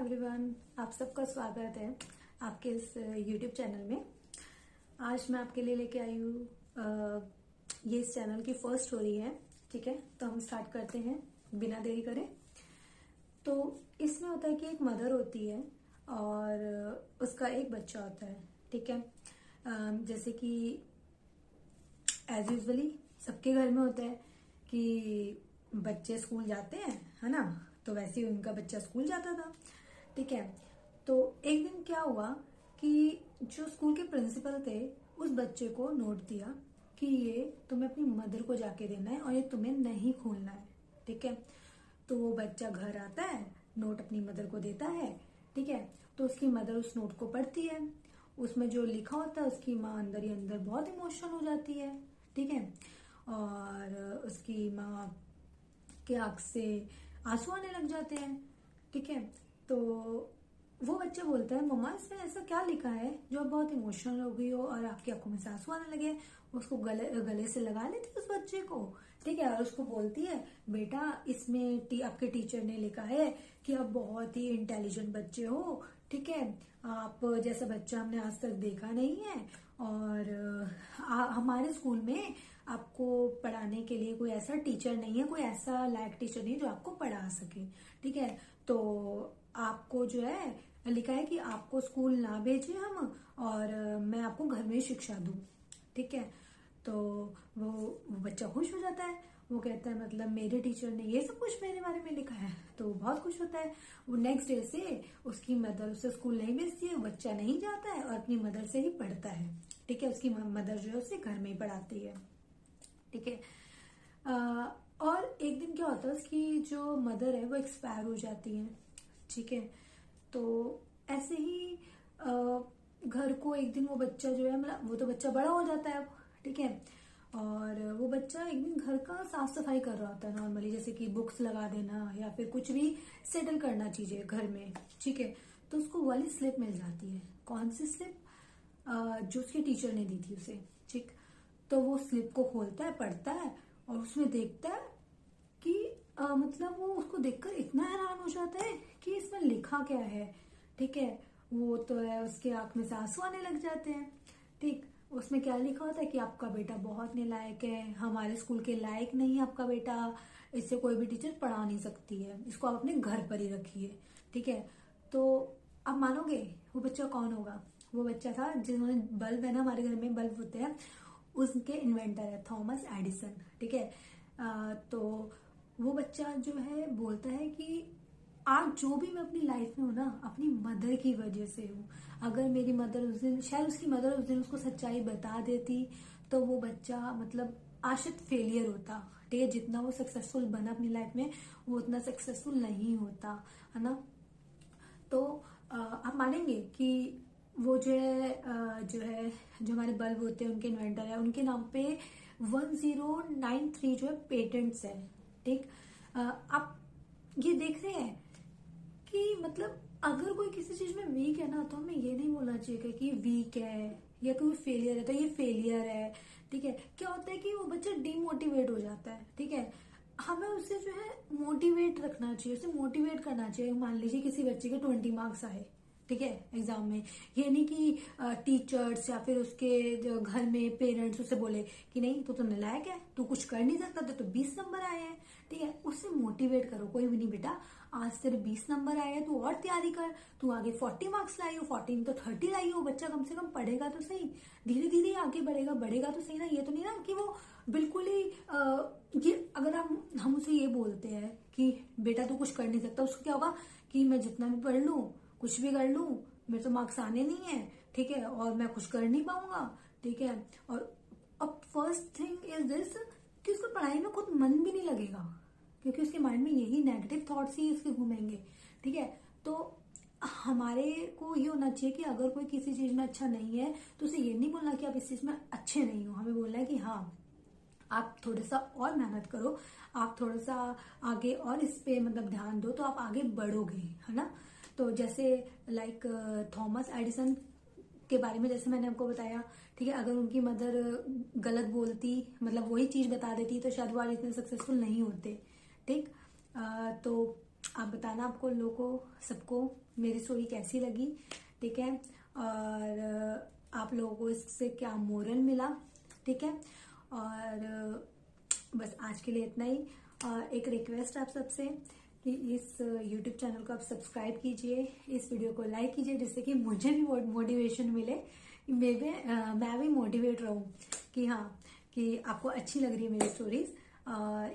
Everyone, आप सबका स्वागत है आपके इस यूट्यूब चैनल में। आज मैं आपके लिए लेके आई हूँ ये इस चैनल की फर्स्ट स्टोरी है। ठीक है, तो हम स्टार्ट करते हैं बिना देरी करे। तो इसमें होता है कि एक मदर होती है और उसका एक बच्चा होता है। ठीक है, जैसे कि एज यूजली सबके घर में होता है कि बच्चे स्कूल जाते हैं, है ना। तो वैसे ही उनका बच्चा स्कूल जाता था। ठीक है, तो एक दिन क्या हुआ कि जो स्कूल के प्रिंसिपल थे उस बच्चे को नोट दिया कि ये तुम्हें अपनी मदर को जाके देना है और ये तुम्हें नहीं खोलना है। ठीक है, तो वो बच्चा घर आता है, नोट अपनी मदर को देता है। ठीक है, तो उसकी मदर उस नोट को पढ़ती है। उसमें जो लिखा होता है उसकी माँ अंदर ही अंदर बहुत इमोशनल हो जाती है। ठीक है, और उसकी माँ के आंख से आंसू आने लग जाते हैं। ठीक है, तो वो बच्चा बोलता है, मम्मा इसमें ऐसा क्या लिखा है जो आप बहुत इमोशनल हो गई हो और आपकी आंखों में से आंसू आने लगे। उसको गले से लगा लेती है उस बच्चे को। ठीक है, और उसको बोलती है, बेटा इसमें आपके टीचर ने लिखा है कि आप बहुत ही इंटेलिजेंट बच्चे हो। ठीक है, आप जैसा बच्चा हमने आज तक देखा नहीं है और हमारे स्कूल में आपको पढ़ाने के लिए कोई ऐसा टीचर नहीं है, कोई ऐसा लायक टीचर नहीं जो आपको पढ़ा सके। ठीक है, तो आपको जो है लिखा है कि आपको स्कूल ना भेजें हम और मैं आपको घर में शिक्षा दूं। ठीक है, तो वो बच्चा खुश हो जाता है। वो कहता है मतलब मेरे टीचर ने ये सब कुछ मेरे बारे में लिखा है, तो वो बहुत खुश होता है। वो नेक्स्ट डे से उसकी मदर उसे स्कूल नहीं भेजती है, वो बच्चा नहीं जाता है और अपनी मदर से ही पढ़ता है। ठीक है, उसकी मदर जो है उसे घर में ही पढ़ाती है। ठीक है, और एक दिन क्या होता है, उसकी जो मदर है वो एक्सपायर हो जाती है। ठीक है, तो ऐसे ही घर को एक दिन वो बच्चा जो है, मतलब वो तो बच्चा बड़ा हो जाता है अब। ठीक है, और वो बच्चा एक दिन घर का साफ सफाई कर रहा होता है नॉर्मली, जैसे कि बुक्स लगा देना या फिर कुछ भी सेटल करना चीजें घर में। ठीक है, तो उसको वाली स्लिप मिल जाती है। कौन सी स्लिप? जो उसके टीचर ने दी थी उसे। ठीक, तो वो स्लिप को खोलता है, पढ़ता है और उसमें देखता है कि मतलब वो उसको देखकर इतना हैरान हो जाता है कि इसमें लिखा क्या है। ठीक है, वो तो है उसके आंख में से आंसू आने लग जाते हैं। ठीक, उसमें क्या लिखा होता है कि आपका बेटा बहुत नालायक है, हमारे स्कूल के लायक नहीं है आपका बेटा, इससे कोई भी टीचर पढ़ा नहीं सकती है, इसको आप अपने घर पर ही रखिए। ठीक है, तो आप मानोगे वो बच्चा कौन होगा? वो बच्चा था जिन्होंने बल्ब है ना, हमारे घर में बल्ब होते हैं, उसके इन्वेंटर है थॉमस एडिसन। ठीक है, तो वो बच्चा जो है बोलता है कि आज जो भी मैं अपनी लाइफ में हूँ ना, अपनी मदर की वजह से हूँ। अगर मेरी मदर उस दिन, शायद उसकी मदर उस दिन उसको सच्चाई बता देती तो वो बच्चा मतलब आशित फेलियर होता। ठीक है, जितना वो सक्सेसफुल बना अपनी लाइफ में वो उतना सक्सेसफुल नहीं होता, है ना। तो आप मानेंगे कि वो जो है जो हमारे बल्ब होते हैं उनके इन्वेंटर है, उनके नाम पे 1093 जो है पेटेंट्स है। ठीक, आप ये देख रहे हैं कि मतलब अगर कोई किसी चीज में वीक है ना, तो हमें ये नहीं बोलना चाहिए कि वीक है या कोई फेलियर है तो ये फेलियर है। ठीक है, क्या होता है कि वो बच्चा डिमोटिवेट हो जाता है। ठीक है, हमें उसे जो है मोटिवेट रखना चाहिए, उसे मोटिवेट करना चाहिए। मान लीजिए किसी बच्चे के 20 मार्क्स आए, ठीक है, एग्जाम में, ये नहीं कि टीचर्स या फिर उसके जो घर में पेरेंट्स उसे बोले कि नहीं तू तो नालायक है, तू कुछ कर नहीं सकता, तो 20 नंबर आए हैं। ठीक है, उससे मोटिवेट करो, कोई भी नहीं बेटा, आज तेरे 20 नंबर आए हैं, तू और तैयारी कर, तू आगे 40 मार्क्स लाई हो, 40 तो 30 लाई हो। बच्चा कम से कम पढ़ेगा तो सही, धीरे धीरे आगे बढ़ेगा तो सही ना। ये तो नहीं ना कि वो बिल्कुल ही ये अगर हम उसे ये बोलते हैं कि बेटा तू कुछ कर नहीं सकता, उसको क्या होगा कि मैं जितना भी पढ़ लूं, कुछ भी कर लूं, मेरे तो मार्क्स आने नहीं है। ठीक है, और मैं कुछ कर नहीं पाऊंगा। ठीक है, और अब फर्स्ट थिंग इज दिस कि उसको पढ़ाई में खुद मन भी नहीं लगेगा, क्योंकि उसके माइंड में यही नेगेटिव थॉट्स ही उसके घूमेंगे। ठीक है, तो हमारे को ये होना चाहिए कि अगर कोई किसी चीज में अच्छा नहीं है तो उसे ये नहीं बोलना कि आप इस चीज में अच्छे नहीं हो। हमें बोलना है कि हाँ आप थोड़ा सा और मेहनत करो, आप थोड़ा सा आगे और इस पे मतलब ध्यान दो तो आप आगे बढ़ोगे, है ना। तो जैसे लाइक थॉमस एडिसन के बारे में जैसे मैंने आपको बताया, ठीक है, अगर उनकी मदर गलत बोलती, मतलब वही चीज बता देती, तो शायद वो आज इतने सक्सेसफुल नहीं होते। ठीक, तो आप बताना आपको लोगों को सबको मेरी स्टोरी कैसी लगी, ठीक है, और आप लोगों को इससे क्या मोरल मिला, ठीक है। और बस आज के लिए इतना ही। एक रिक्वेस्ट आप सबसे कि इस YouTube चैनल को आप सब्सक्राइब कीजिए, इस वीडियो को लाइक कीजिए, जिससे कि मुझे भी मोटिवेशन मिले, मैं भी मोटिवेट रहूं कि हाँ, कि आपको अच्छी लग रही है मेरी स्टोरीज।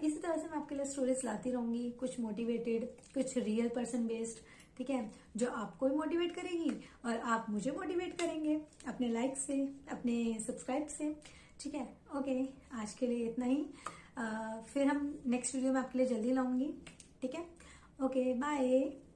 इसी तरह से मैं आपके लिए स्टोरीज लाती रहूंगी, कुछ मोटिवेटेड, कुछ रियल पर्सन बेस्ड, ठीक है, जो आपको भी मोटिवेट करेगी और आप मुझे मोटिवेट करेंगे अपने लाइक से, अपने सब्सक्राइब से, ठीक है। ओके, आज के लिए इतना ही। फिर हम नेक्स्ट वीडियो में आपके लिए जल्दी लाऊंगी, ठीक है। Okay, bye.